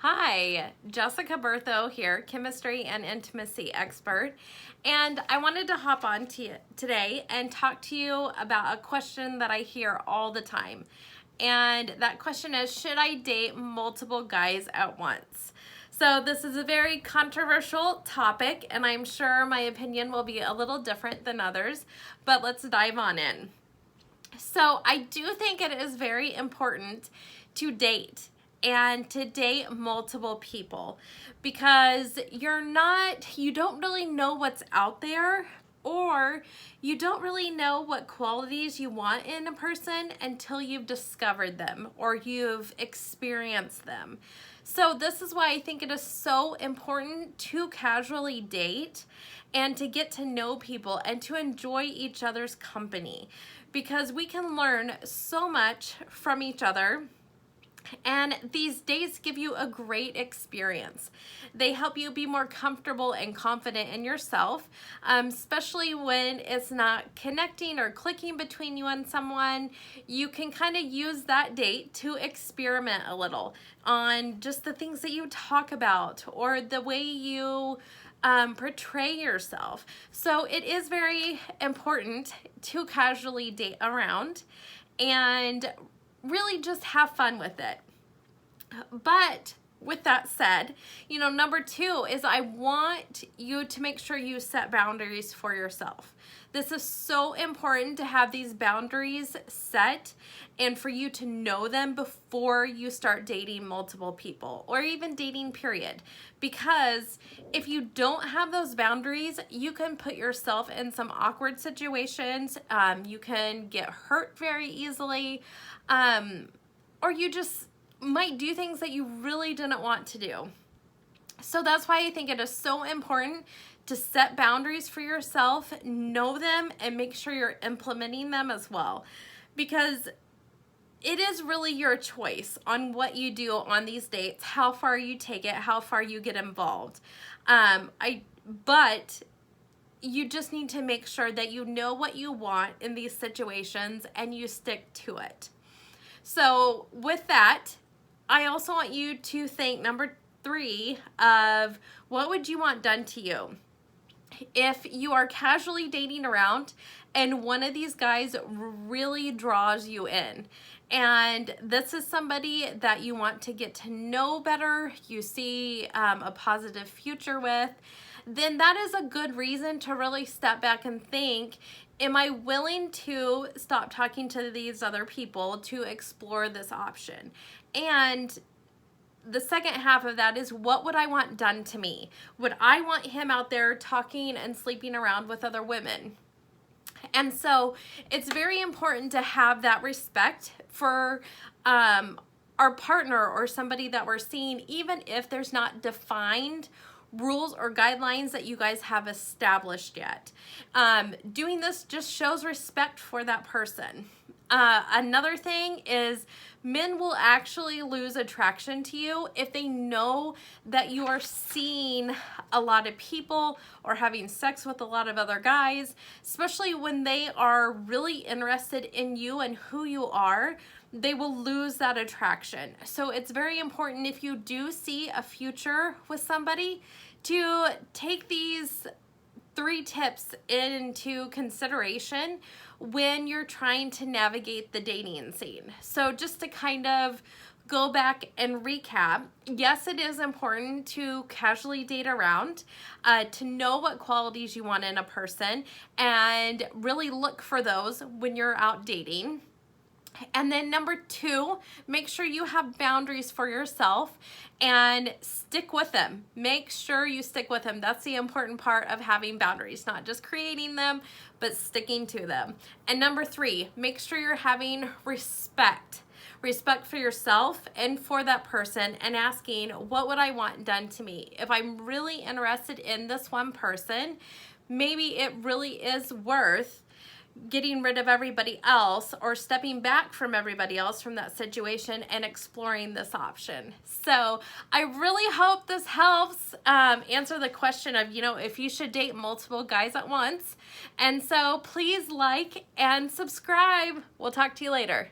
Hi, Jessica Bertho here, chemistry and intimacy expert. And I wanted to hop on to you today and talk to you about a question that I hear all the time. And that question is, should I date multiple guys at once? So this is a very controversial topic, and I'm sure my opinion will be a little different than others, but let's dive on in. So I do think it is very important to date and to date multiple people because you don't really know what's out there, or you don't really know what qualities you want in a person until you've discovered them or you've experienced them. So this is why I think it is so important to casually date and to get to know people and to enjoy each other's company, because we can learn so much from each other. And these dates give you a great experience. They help you be more comfortable and confident in yourself, especially when it's not connecting or clicking between you and someone. You can kind of use that date to experiment a little on just the things that you talk about or the way you portray yourself. So it is very important to casually date around and really just have fun with it. But with that said, number two is I want you to make sure you set boundaries for yourself. This is so important to have these boundaries set and for you to know them before you start dating multiple people or even dating period. Because if you don't have those boundaries, you can put yourself in some awkward situations. You can get hurt very easily, or you just might do things that you really didn't want to do. So that's why I think it is so important to set boundaries for yourself, know them, and make sure you're implementing them as well. Because it is really your choice on what you do on these dates, how far you take it, how far you get involved. But you just need to make sure that you know what you want in these situations and you stick to it. So with that, I also want you to think number 3 of what would you want done to you if you are casually dating around and one of these guys really draws you in. And this is somebody that you want to get to know better, you see a positive future with, then that is a good reason to really step back and think, am I willing to stop talking to these other people to explore this option? And the second half of that is, what would I want done to me? Would I want him out there talking and sleeping around with other women? And so it's very important to have that respect for our partner or somebody that we're seeing, even if there's not defined rules or guidelines that you guys have established yet. Doing this just shows respect for that person. Another thing is, men will actually lose attraction to you if they know that you are seeing a lot of people or having sex with a lot of other guys, especially when they are really interested in you and who you are. They will lose that attraction. So it's very important, if you do see a future with somebody, to take these 3 tips into consideration when you're trying to navigate the dating scene. So just to kind of go back and recap, yes, it is important to casually date around, to know what qualities you want in a person and really look for those when you're out dating. And then number 2, make sure you have boundaries for yourself and stick with them. Make sure you stick with them. That's the important part of having boundaries, not just creating them, but sticking to them. And number 3, make sure you're having respect for yourself and for that person, and asking, what would I want done to me? If I'm really interested in this one person, maybe it really is worth getting rid of everybody else or stepping back from everybody else from that situation and exploring this option. So I really hope this helps answer the question of, if you should date multiple guys at once. And so please like and subscribe. We'll talk to you later.